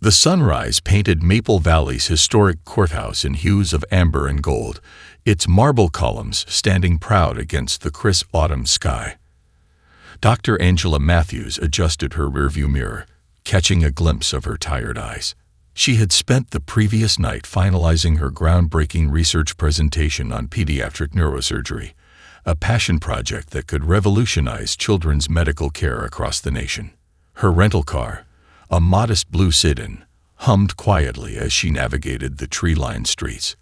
The sunrise painted Maple Valley's historic courthouse in hues of amber and gold, its marble columns standing proud against the crisp autumn sky. Dr. Angela Matthews adjusted her rearview mirror, catching a glimpse of her tired eyes. She had spent the previous night finalizing her groundbreaking research presentation on pediatric neurosurgery, a passion project that could revolutionize children's medical care across the nation. Her rental car, a modest blue sedan, hummed quietly as she navigated the tree-lined streets.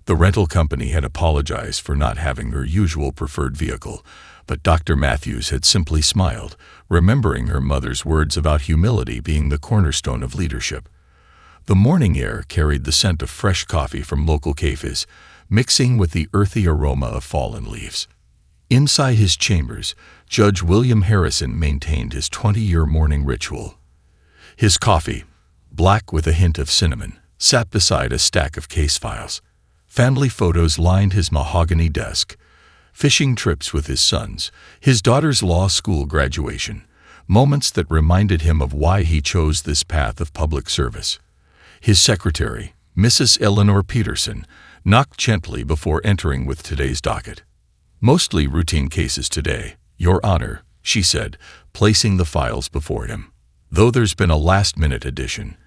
The rental company had apologized for not having her usual preferred vehicle, but Dr. Matthews had simply smiled, remembering her mother's words about humility being the cornerstone of leadership. The morning air carried the scent of fresh coffee from local cafes, mixing with the earthy aroma of fallen leaves. Inside his chambers, Judge William Harrison maintained his 20-year morning ritual. His coffee, black with a hint of cinnamon, sat beside a stack of case files. Family photos lined his mahogany desk, fishing trips with his sons, his daughter's law school graduation, moments that reminded him of why he chose this path of public service. His secretary, Mrs. Eleanor Peterson, knocked gently before entering with today's docket. "Mostly routine cases today, Your Honor," she said, placing the files before him. "Though there's been a last-minute addition,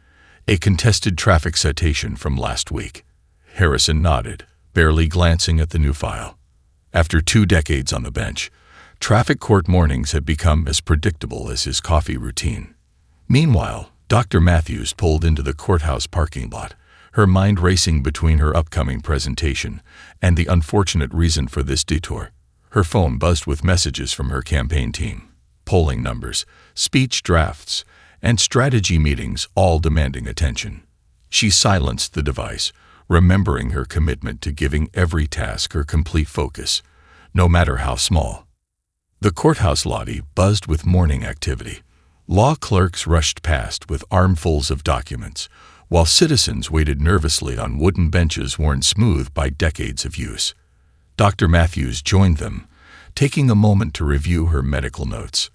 a contested traffic citation from last week." Harrison nodded, barely glancing at the new file. After 2 decades on the bench, traffic court mornings had become as predictable as his coffee routine. Meanwhile, Dr. Matthews pulled into the courthouse parking lot, her mind racing between her upcoming presentation and the unfortunate reason for this detour. Her phone buzzed with messages from her campaign team, polling numbers, speech drafts, and strategy meetings all demanding attention. She silenced the device, remembering her commitment to giving every task her complete focus, no matter how small. The courthouse lobby buzzed with morning activity. Law clerks rushed past with armfuls of documents, while citizens waited nervously on wooden benches worn smooth by decades of use. Dr. Matthews joined them, taking a moment to review her medical notes.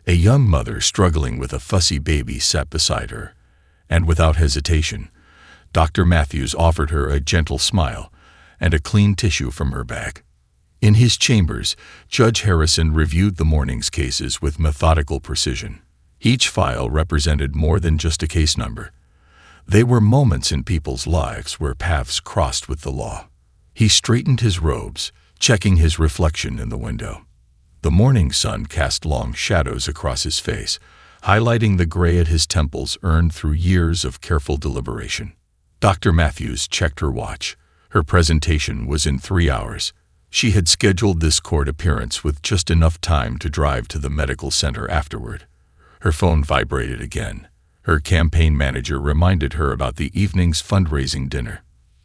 A young mother struggling with a fussy baby sat beside her, and without hesitation, Dr. Matthews offered her a gentle smile and a clean tissue from her bag. In his chambers, Judge Harrison reviewed the morning's cases with methodical precision. Each file represented more than just a case number. They were moments in people's lives where paths crossed with the law. He straightened his robes, checking his reflection in the window. The morning sun cast long shadows across his face, highlighting the gray at his temples earned through years of careful deliberation. Dr. Matthews checked her watch. Her presentation was in 3 hours. She had scheduled this court appearance with just enough time to drive to the medical center afterward. Her phone vibrated again. Her campaign manager reminded her about the evening's fundraising dinner.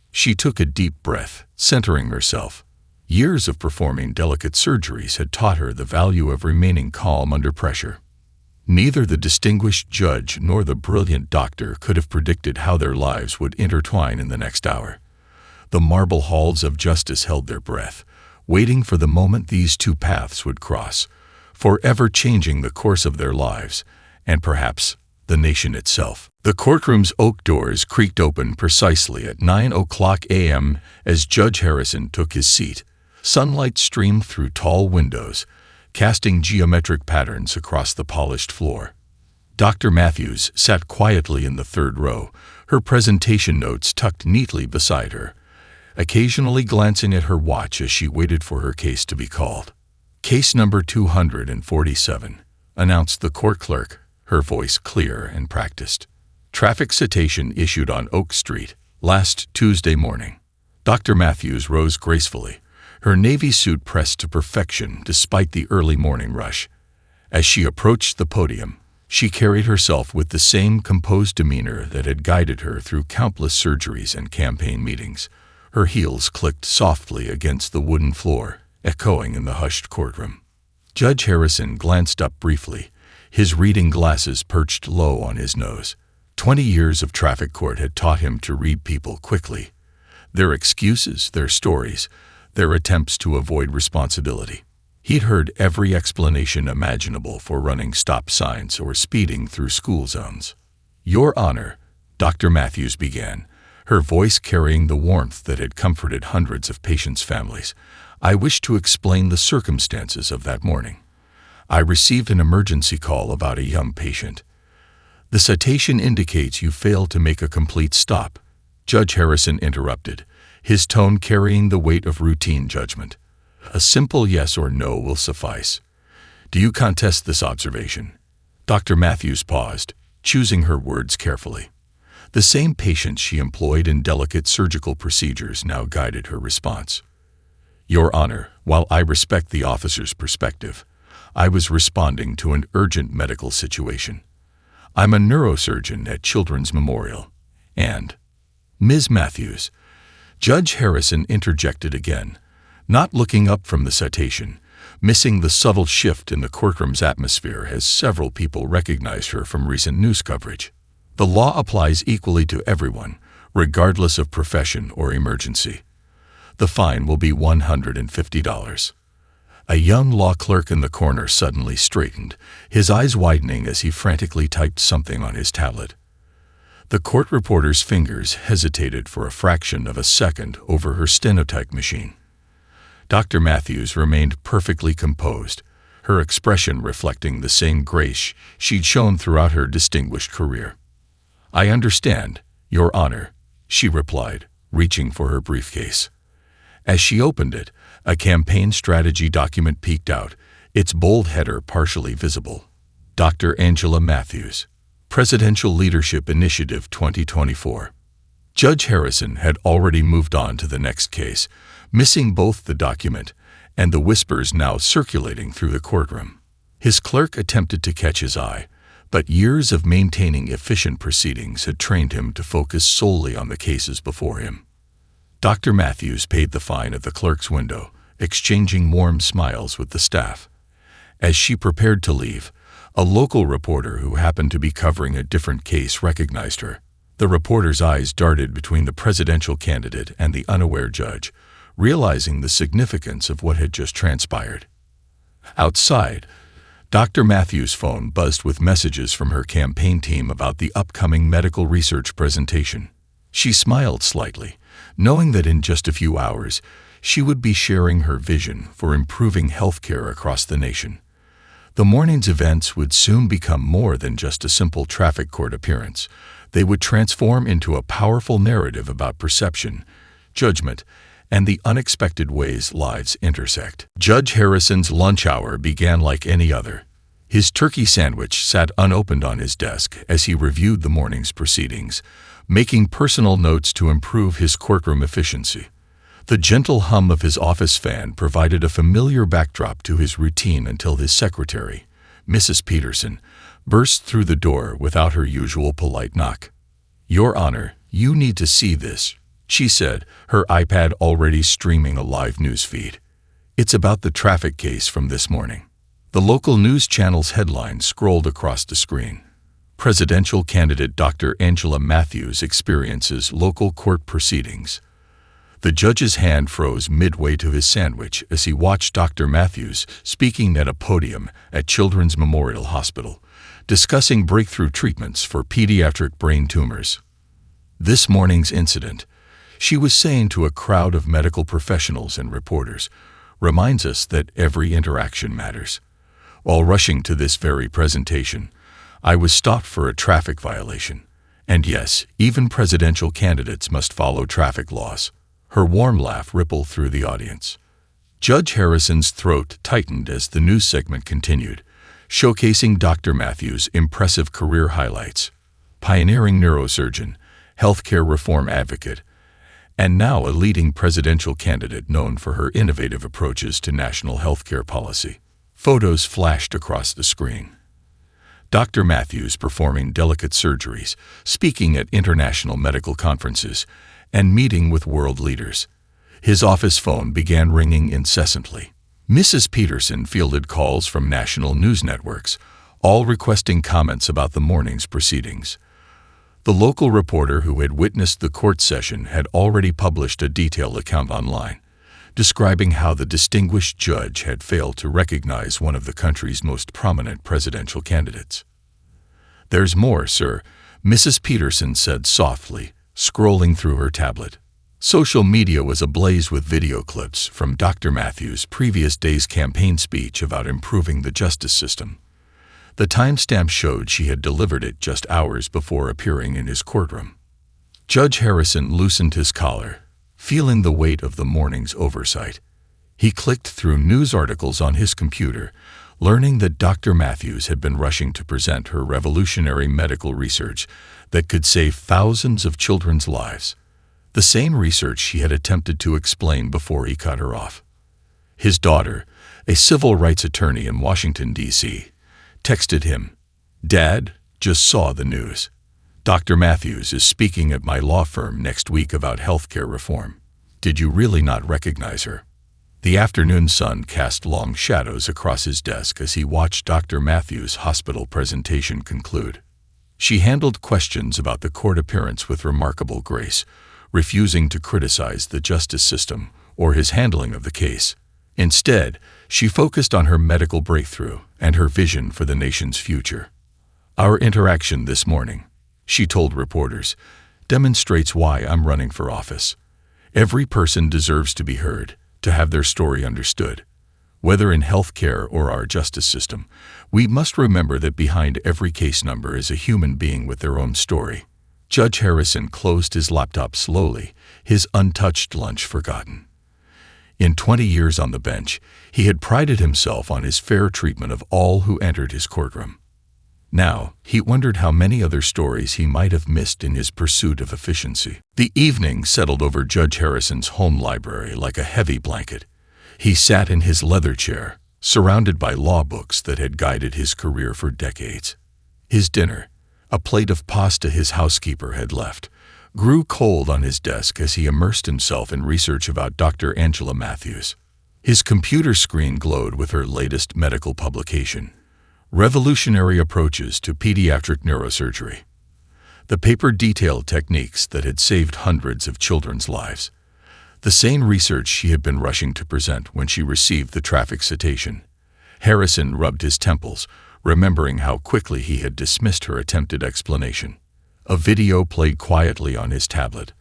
She took a deep breath, centering herself. Years of performing delicate surgeries had taught her the value of remaining calm under pressure. Neither the distinguished judge nor the brilliant doctor could have predicted how their lives would intertwine in the next hour. The marble halls of justice held their breath, waiting for the moment these two paths would cross, forever changing the course of their lives, and perhaps the nation itself. The courtroom's oak doors creaked open precisely at 9:00 a.m. as Judge Harrison took his seat. Sunlight streamed through tall windows, casting geometric patterns across the polished floor. Dr. Matthews sat quietly in the third row, her presentation notes tucked neatly beside her, occasionally glancing at her watch as she waited for her case to be called. "Case number 247, announced the court clerk, her voice clear and practiced. "Traffic citation issued on Oak Street last Tuesday morning." Dr. Matthews rose gracefully, her navy suit pressed to perfection despite the early morning rush. As she approached the podium, she carried herself with the same composed demeanor that had guided her through countless surgeries and campaign meetings. Her heels clicked softly against the wooden floor, echoing in the hushed courtroom. Judge Harrison glanced up briefly, his reading glasses perched low on his nose. 20 years of traffic court had taught him to read people quickly. Their excuses, their stories, their attempts to avoid responsibility. He'd heard every explanation imaginable for running stop signs or speeding through school zones. "Your Honor," Dr. Matthews began, her voice carrying the warmth that had comforted hundreds of patients' families. "I wish to explain the circumstances of that morning. I received an emergency call about a young patient. The citation indicates you failed to make a complete stop." Judge Harrison interrupted, his tone carrying the weight of routine judgment. "A simple yes or no will suffice. Do you contest this observation?" Dr. Matthews paused, choosing her words carefully. The same patience she employed in delicate surgical procedures now guided her response. "Your Honor, while I respect the officer's perspective, I was responding to an urgent medical situation. I'm a neurosurgeon at Children's Memorial, and—" "Ms. Matthews," Judge Harrison interjected again, not looking up from the citation, missing the subtle shift in the courtroom's atmosphere as several people recognized her from recent news coverage. "The law applies equally to everyone, regardless of profession or emergency. The fine will be $150. A young law clerk in the corner suddenly straightened, his eyes widening as he frantically typed something on his tablet. The court reporter's fingers hesitated for a fraction of a second over her stenotype machine. Dr. Matthews remained perfectly composed, her expression reflecting the same grace she'd shown throughout her distinguished career. "I understand, Your Honor," she replied, reaching for her briefcase. As she opened it, a campaign strategy document peeked out, its bold header partially visible. Dr. Angela Matthews, Presidential Leadership Initiative 2024. Judge Harrison had already moved on to the next case, missing both the document and the whispers now circulating through the courtroom. His clerk attempted to catch his eye, but years of maintaining efficient proceedings had trained him to focus solely on the cases before him. Dr. Matthews paid the fine at the clerk's window, exchanging warm smiles with the staff. As she prepared to leave, a local reporter who happened to be covering a different case recognized her. The reporter's eyes darted between the presidential candidate and the unaware judge, realizing the significance of what had just transpired. Outside, Dr. Matthews' phone buzzed with messages from her campaign team about the upcoming medical research presentation. She smiled slightly, knowing that in just a few hours, she would be sharing her vision for improving healthcare across the nation. The morning's events would soon become more than just a simple traffic court appearance. They would transform into a powerful narrative about perception, judgment, and the unexpected ways lives intersect. Judge Harrison's lunch hour began like any other. His turkey sandwich sat unopened on his desk as he reviewed the morning's proceedings, making personal notes to improve his courtroom efficiency. The gentle hum of his office fan provided a familiar backdrop to his routine until his secretary, Mrs. Peterson, burst through the door without her usual polite knock. "Your Honor, you need to see this," she said, her iPad already streaming a live news feed. "It's about the traffic case from this morning." The local news channel's headline scrolled across the screen. Presidential candidate Dr. Angela Matthews experiences local court proceedings. The judge's hand froze midway to his sandwich as he watched Dr. Matthews speaking at a podium at Children's Memorial Hospital, discussing breakthrough treatments for pediatric brain tumors. This morning's incident, she was saying to a crowd of medical professionals and reporters, reminds us that every interaction matters. While rushing to this very presentation, I was stopped for a traffic violation. And yes, even presidential candidates must follow traffic laws. Her warm laugh rippled through the audience. Judge Harrison's throat tightened as the news segment continued, showcasing Dr. Matthews' impressive career highlights. Pioneering neurosurgeon, healthcare reform advocate, and now a leading presidential candidate known for her innovative approaches to national healthcare policy. Photos flashed across the screen. Dr. Matthews performing delicate surgeries, speaking at international medical conferences, and meeting with world leaders. His office phone began ringing incessantly. Mrs. Peterson fielded calls from national news networks, all requesting comments about the morning's proceedings. The local reporter who had witnessed the court session had already published a detailed account online, describing how the distinguished judge had failed to recognize one of the country's most prominent presidential candidates. "There's more, sir," Mrs. Peterson said softly, scrolling through her tablet. Social media was ablaze with video clips from Dr. Matthews' previous day's campaign speech about improving the justice system. The timestamp showed she had delivered it just hours before appearing in his courtroom. Judge Harrison loosened his collar, feeling the weight of the morning's oversight. He clicked through news articles on his computer, learning that Dr. Matthews had been rushing to present her revolutionary medical research that could save thousands of children's lives. The same research she had attempted to explain before he cut her off. His daughter, a civil rights attorney in Washington, D.C., texted him, "Dad, just saw the news. Dr. Matthews is speaking at my law firm next week about healthcare reform. Did you really not recognize her?" The afternoon sun cast long shadows across his desk as he watched Dr. Matthews' hospital presentation conclude. She handled questions about the court appearance with remarkable grace, refusing to criticize the justice system or his handling of the case. Instead, she focused on her medical breakthrough and her vision for the nation's future. "Our interaction this morning," she told reporters, "demonstrates why I'm running for office. Every person deserves to be heard, to have their story understood. Whether in healthcare or our justice system, we must remember that behind every case number is a human being with their own story." Judge Harrison closed his laptop slowly, his untouched lunch forgotten. In 20 years on the bench, he had prided himself on his fair treatment of all who entered his courtroom. Now, he wondered how many other stories he might have missed in his pursuit of efficiency. The evening settled over Judge Harrison's home library like a heavy blanket. He sat in his leather chair, surrounded by law books that had guided his career for decades. His dinner, a plate of pasta his housekeeper had left, grew cold on his desk as he immersed himself in research about Dr. Angela Matthews. His computer screen glowed with her latest medical publication, Revolutionary Approaches to Pediatric Neurosurgery. The paper detailed techniques that had saved hundreds of children's lives. The same research she had been rushing to present when she received the traffic citation. Harrison rubbed his temples, remembering how quickly he had dismissed her attempted explanation. A video played quietly on his tablet.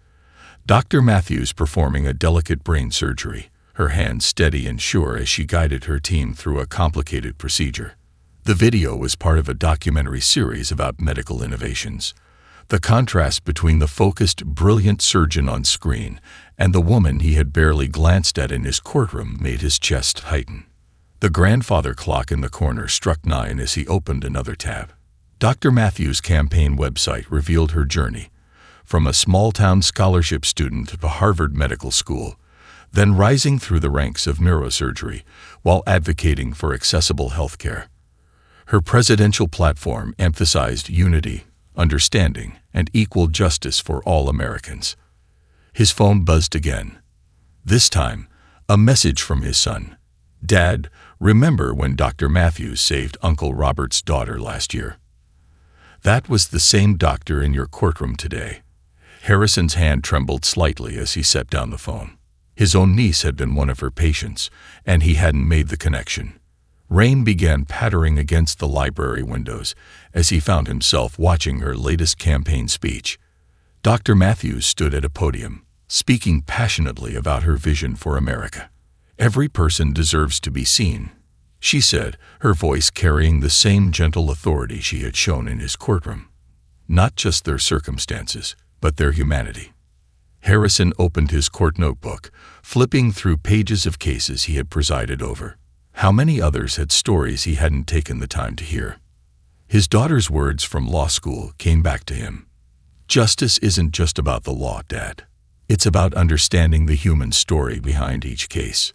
Dr. Matthews performing a delicate brain surgery, her hands steady and sure as she guided her team through a complicated procedure. The video was part of a documentary series about medical innovations. The contrast between the focused, brilliant surgeon on screen and the woman he had barely glanced at in his courtroom made his chest tighten. The grandfather clock in the corner struck 9 as he opened another tab. Dr. Matthews' campaign website revealed her journey, from a small-town scholarship student to Harvard Medical School, then rising through the ranks of neurosurgery while advocating for accessible healthcare. Her presidential platform emphasized unity, understanding, and equal justice for all Americans. His phone buzzed again. This time, a message from his son. "Dad, remember when Dr. Matthews saved Uncle Robert's daughter last year? That was the same doctor in your courtroom today." Harrison's hand trembled slightly as he set down the phone. His own niece had been one of her patients, and he hadn't made the connection. Rain began pattering against the library windows as he found himself watching her latest campaign speech. Dr. Matthews stood at a podium, speaking passionately about her vision for America. "Every person deserves to be seen," she said, her voice carrying the same gentle authority she had shown in his courtroom. "Not just their circumstances, but their humanity." Harrison opened his court notebook, flipping through pages of cases he had presided over. How many others had stories he hadn't taken the time to hear? His daughter's words from law school came back to him. "Justice isn't just about the law, Dad. It's about understanding the human story behind each case."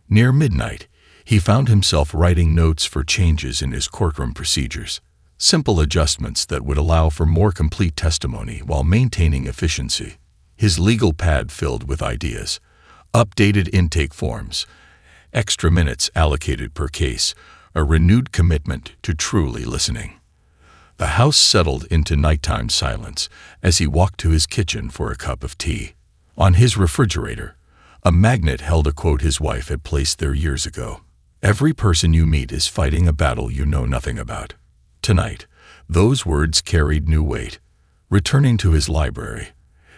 Near midnight, he found himself writing notes for changes in his courtroom procedures, simple adjustments that would allow for more complete testimony while maintaining efficiency. His legal pad filled with ideas, updated intake forms, extra minutes allocated per case, a renewed commitment to truly listening. The house settled into nighttime silence as he walked to his kitchen for a cup of tea. On his refrigerator, a magnet held a quote his wife had placed there years ago. "Every person you meet is fighting a battle you know nothing about." Tonight, those words carried new weight. Returning to his library,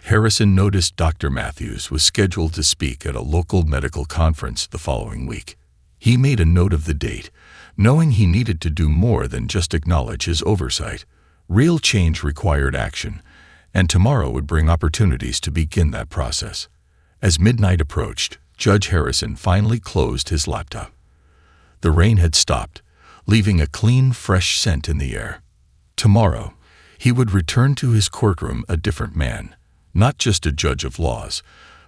Harrison noticed Dr. Matthews was scheduled to speak at a local medical conference the following week. He made a note of the date, knowing he needed to do more than just acknowledge his oversight. Real change required action, and tomorrow would bring opportunities to begin that process. As midnight approached, Judge Harrison finally closed his laptop. The rain had stopped, leaving a clean, fresh scent in the air. Tomorrow, he would return to his courtroom a different man, not just a judge of laws,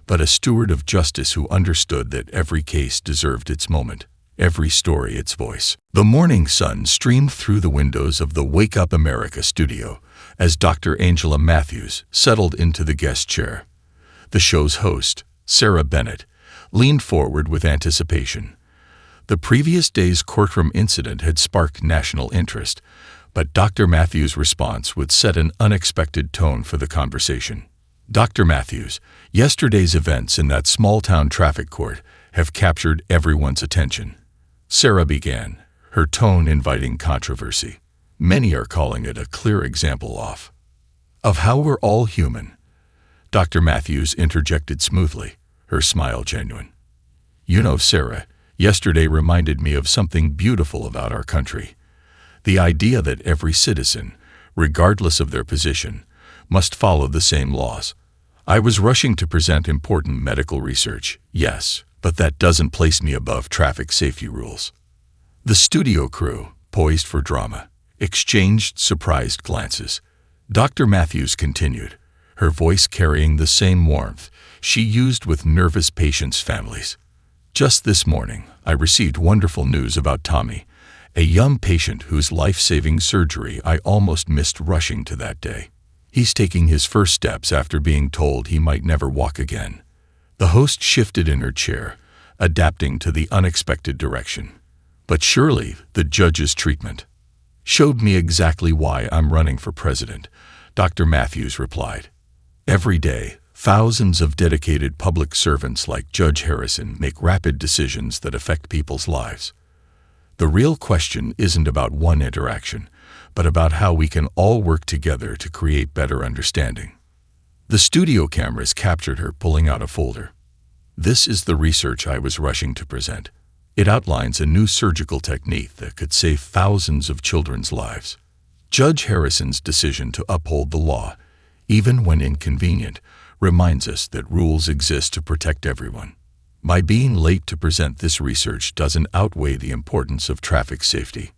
but a steward of justice who understood that every case deserved its moment, every story its voice. The morning sun streamed through the windows of the Wake Up America studio as Dr. Angela Matthews settled into the guest chair. The show's host, Sarah Bennett, leaned forward with anticipation. The previous day's courtroom incident had sparked national interest, but Dr. Matthews' response would set an unexpected tone for the conversation. Dr. Matthews, yesterday's events in that small-town traffic court have captured everyone's attention. Sarah began, her tone inviting controversy. Many are calling it a clear example of how we're all human. Dr. Matthews interjected smoothly, her smile genuine. You know, Sarah, yesterday reminded me of something beautiful about our country. The idea that every citizen, regardless of their position, must follow the same laws. I was rushing to present important medical research, yes, but that doesn't place me above traffic safety rules. The studio crew, poised for drama, exchanged surprised glances. Dr. Matthews continued, her voice carrying the same warmth she used with nervous patients' families. Just this morning, I received wonderful news about Tommy, a young patient whose life-saving surgery I almost missed rushing to that day. He's taking his first steps after being told he might never walk again. The host shifted in her chair, adapting to the unexpected direction. But surely the judge's treatment showed me exactly why I'm running for president, Dr. Matthews replied. Every day, thousands of dedicated public servants like Judge Harrison make rapid decisions that affect people's lives. The real question isn't about one interaction, but about how we can all work together to create better understanding. The studio cameras captured her pulling out a folder. This is the research I was rushing to present. It outlines a new surgical technique that could save thousands of children's lives. Judge Harrison's decision to uphold the law, even when inconvenient, reminds us that rules exist to protect everyone. My being late to present this research doesn't outweigh the importance of traffic safety.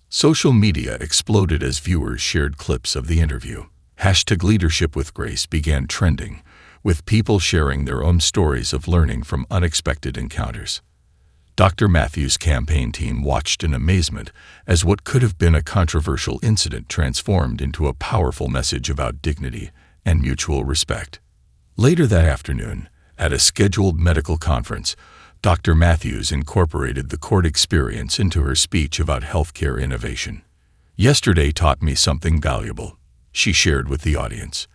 Social media exploded as viewers shared clips of the interview. #LeadershipWithGrace began trending, with people sharing their own stories of learning from unexpected encounters. Dr. Matthews' campaign team watched in amazement as what could have been a controversial incident transformed into a powerful message about dignity and mutual respect. Later that afternoon, at a scheduled medical conference, Dr. Matthews incorporated the court experience into her speech about healthcare innovation. Yesterday taught me something valuable, she shared with the audience.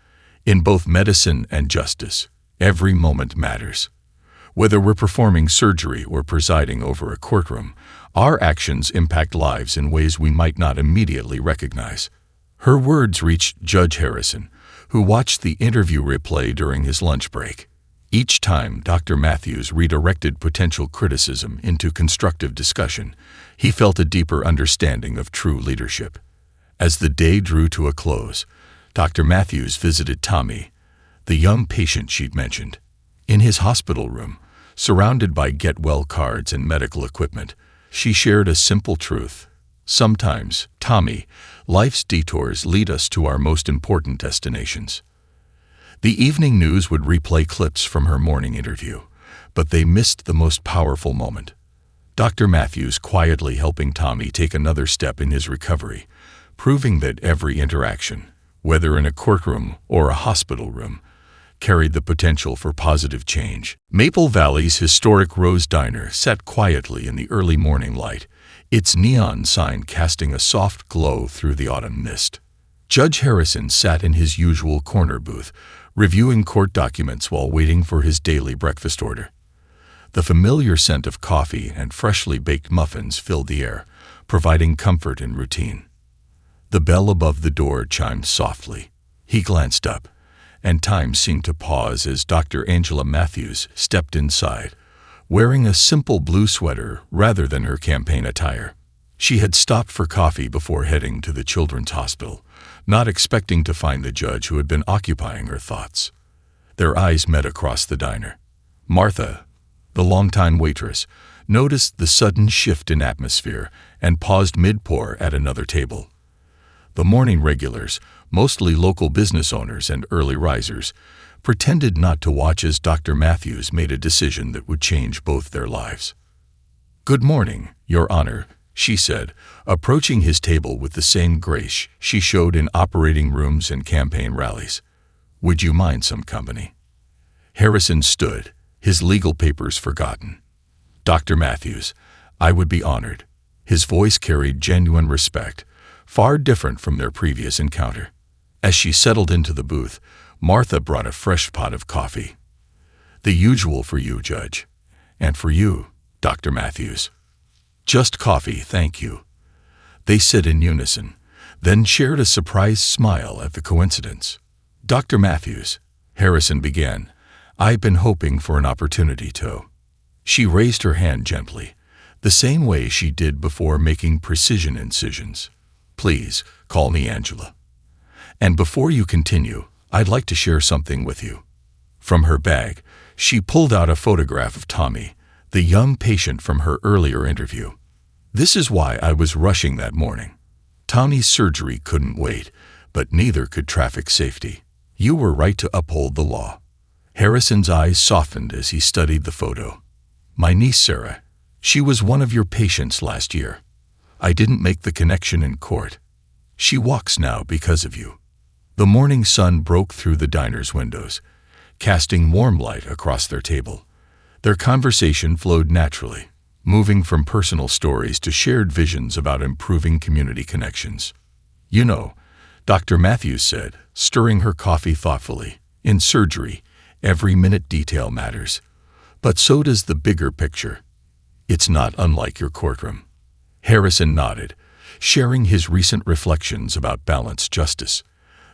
In both medicine and justice, every moment matters. Whether we're performing surgery or presiding over a courtroom, our actions impact lives in ways we might not immediately recognize. Her words reached Judge Harrison, who watched the interview replay during his lunch break. Each time Dr. Matthews redirected potential criticism into constructive discussion, he felt a deeper understanding of true leadership. As the day drew to a close, Dr. Matthews visited Tommy, the young patient she'd mentioned. In his hospital room, surrounded by get-well cards and medical equipment, she shared a simple truth. Sometimes, Tommy, life's detours lead us to our most important destinations. The evening news would replay clips from her morning interview, but they missed the most powerful moment. Dr. Matthews quietly helping Tommy take another step in his recovery, proving that every interaction, whether in a courtroom or a hospital room, carried the potential for positive change. Maple Valley's historic Rose Diner sat quietly in the early morning light, its neon sign casting a soft glow through the autumn mist. Judge Harrison sat in his usual corner booth, reviewing court documents while waiting for his daily breakfast order. The familiar scent of coffee and freshly baked muffins filled the air, providing comfort in routine. The bell above the door chimed softly. He glanced up, and time seemed to pause as Dr. Angela Matthews stepped inside, wearing a simple blue sweater rather than her campaign attire. She had stopped for coffee before heading to the children's hospital, not expecting to find the judge who had been occupying her thoughts. Their eyes met across the diner. Martha, the longtime waitress, noticed the sudden shift in atmosphere and paused mid-pour at another table. The morning regulars, mostly local business owners and early risers, pretended not to watch as Dr. Matthews made a decision that would change both their lives. "Good morning, Your Honor," she said, approaching his table with the same grace she showed in operating rooms and campaign rallies. "Would you mind some company?" Harrison stood, his legal papers forgotten. "Dr. Matthews, I would be honored." His voice carried genuine respect, far different from their previous encounter. As she settled into the booth, Martha brought a fresh pot of coffee. "The usual for you, Judge. And for you, Dr. Matthews." "Just coffee, thank you." They said in unison, then shared a surprised smile at the coincidence. "Dr. Matthews," Harrison began, "I've been hoping for an opportunity to." She raised her hand gently, the same way she did before making precision incisions. "Please, call me Angela. And before you continue, I'd like to share something with you." From her bag, she pulled out a photograph of Tommy, the young patient from her earlier interview. "This is why I was rushing that morning. Tommy's surgery couldn't wait, but neither could traffic safety. You were right to uphold the law." Harrison's eyes softened as he studied the photo. "My niece Sarah, she was one of your patients last year. I didn't make the connection in court. She walks now because of you." The morning sun broke through the diner's windows, casting warm light across their table. Their conversation flowed naturally, moving from personal stories to shared visions about improving community connections. "You know," Dr. Matthews said, stirring her coffee thoughtfully, "in surgery, every minute detail matters. But so does the bigger picture. It's not unlike your courtroom." Harrison nodded, sharing his recent reflections about balanced justice.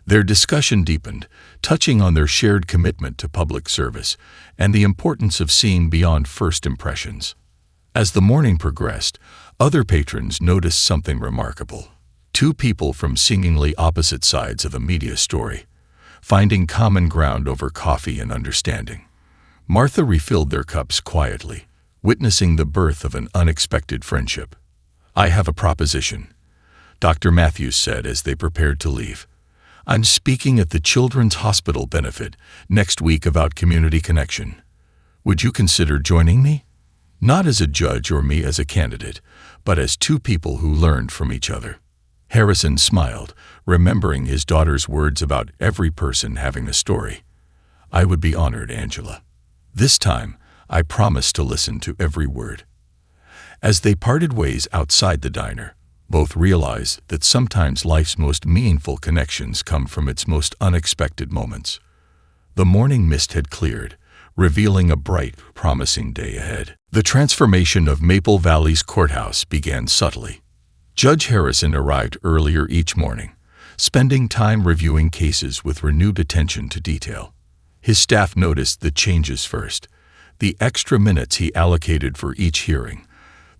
Their discussion deepened, touching on their shared commitment to public service and the importance of seeing beyond first impressions. As the morning progressed, other patrons noticed something remarkable. Two people from seemingly opposite sides of a media story, finding common ground over coffee and understanding. Martha refilled their cups quietly, witnessing the birth of an unexpected friendship. "I have a proposition," Dr. Matthews said as they prepared to leave. "I'm speaking at the Children's Hospital benefit next week about community connection. Would you consider joining me? Not as a judge or me as a candidate, but as two people who learned from each other." Harrison smiled, remembering his daughter's words about every person having a story. "I would be honored, Angela. This time, I promise to listen to every word." As they parted ways outside the diner, both realized that sometimes life's most meaningful connections come from its most unexpected moments. The morning mist had cleared, revealing a bright, promising day ahead. The transformation of Maple Valley's courthouse began subtly. Judge Harrison arrived earlier each morning, spending time reviewing cases with renewed attention to detail. His staff noticed the changes first, the extra minutes he allocated for each hearing,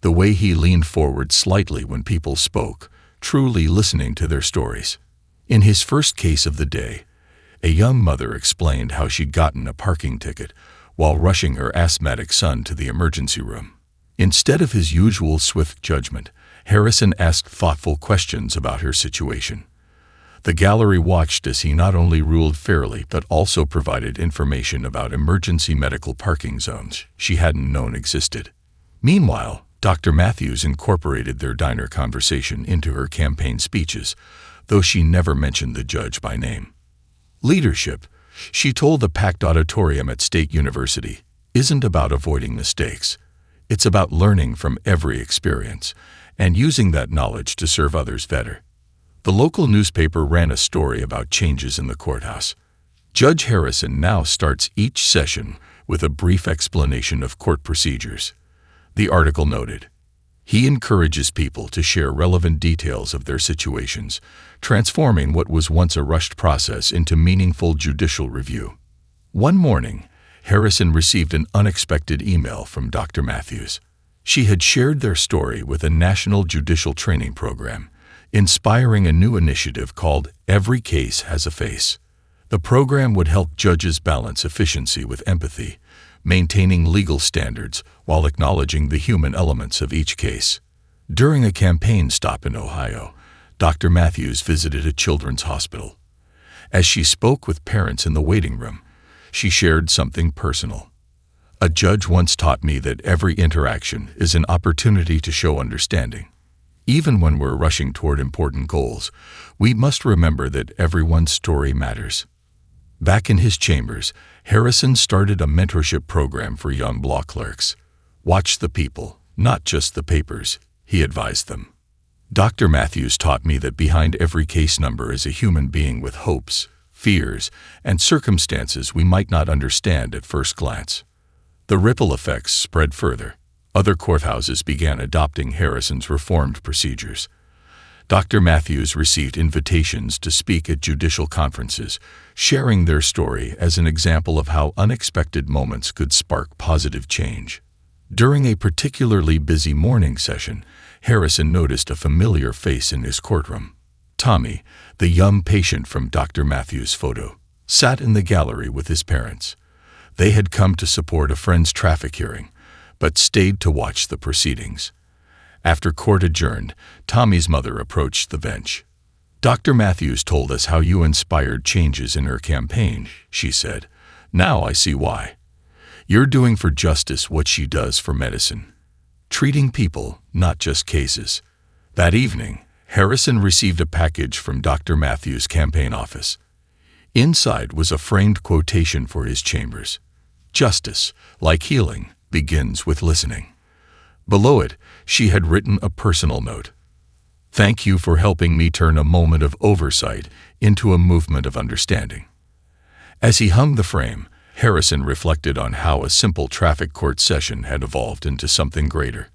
the way he leaned forward slightly when people spoke, truly listening to their stories. In his first case of the day, a young mother explained how she'd gotten a parking ticket while rushing her asthmatic son to the emergency room. Instead of his usual swift judgment, Harrison asked thoughtful questions about her situation. The gallery watched as he not only ruled fairly but also provided information about emergency medical parking zones she hadn't known existed. Meanwhile, Dr. Matthews incorporated their diner conversation into her campaign speeches, though she never mentioned the judge by name. "Leadership," she told the packed auditorium at State University, "isn't about avoiding mistakes. It's about learning from every experience and using that knowledge to serve others better." The local newspaper ran a story about changes in the courthouse. Judge Harrison now starts each session with a brief explanation of court procedures. The article noted, He encourages people to share relevant details of their situations, transforming what was once a rushed process into meaningful judicial review. One morning, Harrison received an unexpected email from Dr. Matthews. She had shared their story with a national judicial training program, inspiring a new initiative called Every Case Has a Face. The program would help judges balance efficiency with empathy, maintaining legal standards while acknowledging the human elements of each case. During a campaign stop in Ohio, Dr. Matthews visited a children's hospital. As she spoke with parents in the waiting room, she shared something personal. A judge once taught me that every interaction is an opportunity to show understanding. Even when we're rushing toward important goals, we must remember that everyone's story matters. Back in his chambers, Harrison started a mentorship program for young law clerks. Watch the people, not just the papers, he advised them. Dr. Matthews taught me that behind every case number is a human being with hopes, fears, and circumstances we might not understand at first glance. The ripple effects spread further. Other courthouses began adopting Harrison's reformed procedures. Dr. Matthews received invitations to speak at judicial conferences, sharing their story as an example of how unexpected moments could spark positive change. During a particularly busy morning session, Harrison noticed a familiar face in his courtroom. Tommy, the young patient from Dr. Matthews' photo, sat in the gallery with his parents. They had come to support a friend's traffic hearing, but stayed to watch the proceedings. After court adjourned, Tommy's mother approached the bench. "Dr. Matthews told us how you inspired changes in her campaign," she said. "Now I see why. You're doing for justice what she does for medicine. Treating people, not just cases." That evening, Harrison received a package from Dr. Matthews' campaign office. Inside was a framed quotation for his chambers. "Justice, like healing, begins with listening." Below it, she had written a personal note. "Thank you for helping me turn a moment of oversight into a movement of understanding." As he hung the frame, Harrison reflected on how a simple traffic court session had evolved into something greater.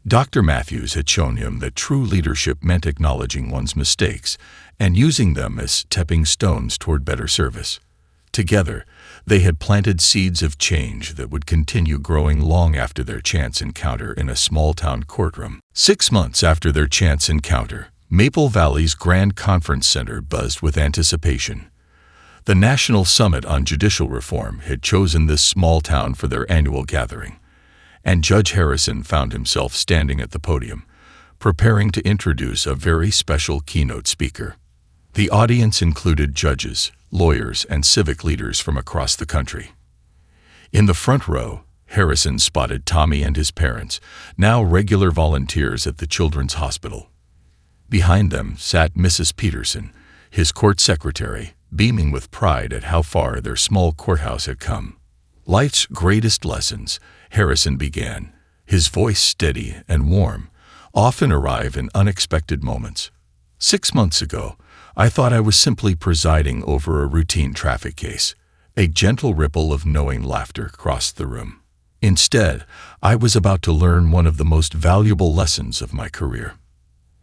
Dr. Matthews had shown him that true leadership meant acknowledging one's mistakes and using them as stepping stones toward better service. Together, they had planted seeds of change that would continue growing long after their chance encounter in a small-town courtroom. 6 months after their chance encounter, Maple Valley's Grand Conference Center buzzed with anticipation. The National Summit on Judicial Reform had chosen this small town for their annual gathering, and Judge Harrison found himself standing at the podium, preparing to introduce a very special keynote speaker. The audience included judges, lawyers, and civic leaders from across the country. In the front row, Harrison spotted Tommy and his parents, now regular volunteers at the children's hospital. Behind them sat Mrs. Peterson, his court secretary, beaming with pride at how far their small courthouse had come. "Life's greatest lessons," Harrison began, his voice steady and warm, "often arrive in unexpected moments. 6 months ago, I thought I was simply presiding over a routine traffic case. A gentle ripple of knowing laughter crossed the room. Instead, I was about to learn one of the most valuable lessons of my career."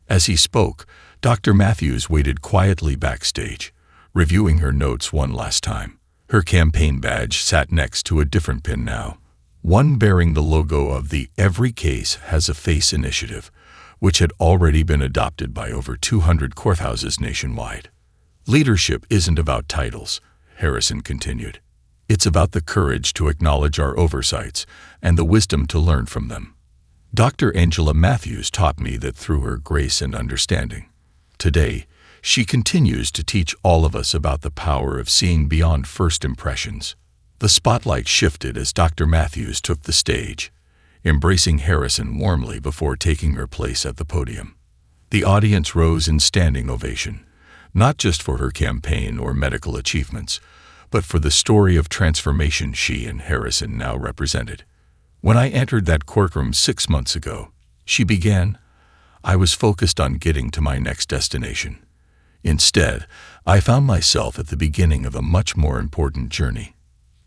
As he spoke, Dr. Matthews waited quietly backstage, reviewing her notes one last time. Her campaign badge sat next to a different pin now, one bearing the logo of the Every Case Has a Face initiative, which had already been adopted by over 200 courthouses nationwide. "Leadership isn't about titles," Harrison continued. "It's about the courage to acknowledge our oversights and the wisdom to learn from them. Dr. Angela Matthews taught me that through her grace and understanding. Today, she continues to teach all of us about the power of seeing beyond first impressions." The spotlight shifted as Dr. Matthews took the stage, embracing Harrison warmly before taking her place at the podium. The audience rose in standing ovation, not just for her campaign or medical achievements, but for the story of transformation she and Harrison now represented. "When I entered that courtroom 6 months ago," she began, "I was focused on getting to my next destination. Instead, I found myself at the beginning of a much more important journey."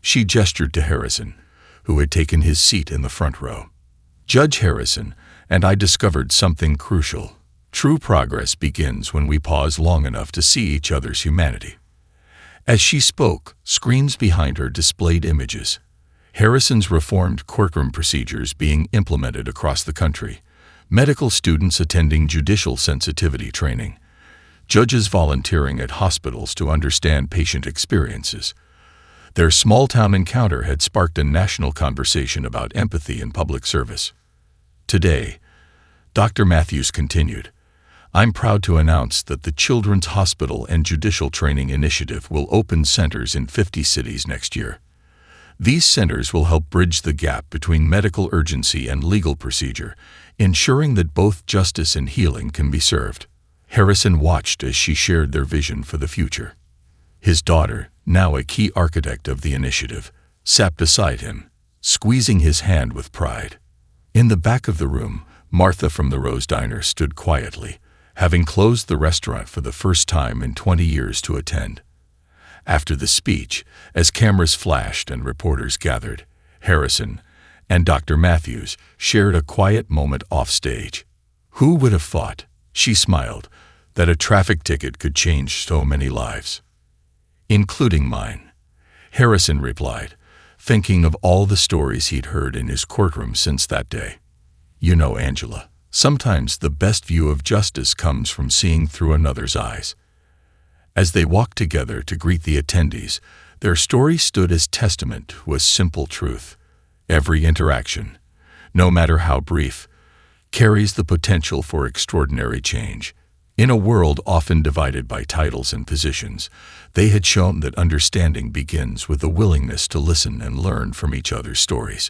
She gestured to Harrison, who had taken his seat in the front row. Judge Harrison, and I discovered something crucial. True progress begins when we pause long enough to see each other's humanity. As she spoke, screens behind her displayed images. Harrison's reformed courtroom procedures being implemented across the country, medical students attending judicial sensitivity training, judges volunteering at hospitals to understand patient experiences. Their small-town encounter had sparked a national conversation about empathy in public service. Today, Dr. Matthews continued, I'm proud to announce that the Children's Hospital and Judicial Training Initiative will open centers in 50 cities next year. These centers will help bridge the gap between medical urgency and legal procedure, ensuring that both justice and healing can be served. Harrison watched as she shared their vision for the future. His daughter, now a key architect of the initiative, sat beside him, squeezing his hand with pride. In the back of the room, Martha from the Rose Diner stood quietly, having closed the restaurant for the first time in 20 years to attend. After the speech, as cameras flashed and reporters gathered, Harrison and Dr. Matthews shared a quiet moment offstage. Who would have thought, she smiled, that a traffic ticket could change so many lives? Including mine, Harrison replied, thinking of all the stories he'd heard in his courtroom since that day. You know, Angela, sometimes the best view of justice comes from seeing through another's eyes. As they walked together to greet the attendees, their story stood as testament to a simple truth. Every interaction, no matter how brief, carries the potential for extraordinary change. In a world often divided by titles and positions, they had shown that understanding begins with the willingness to listen and learn from each other's stories.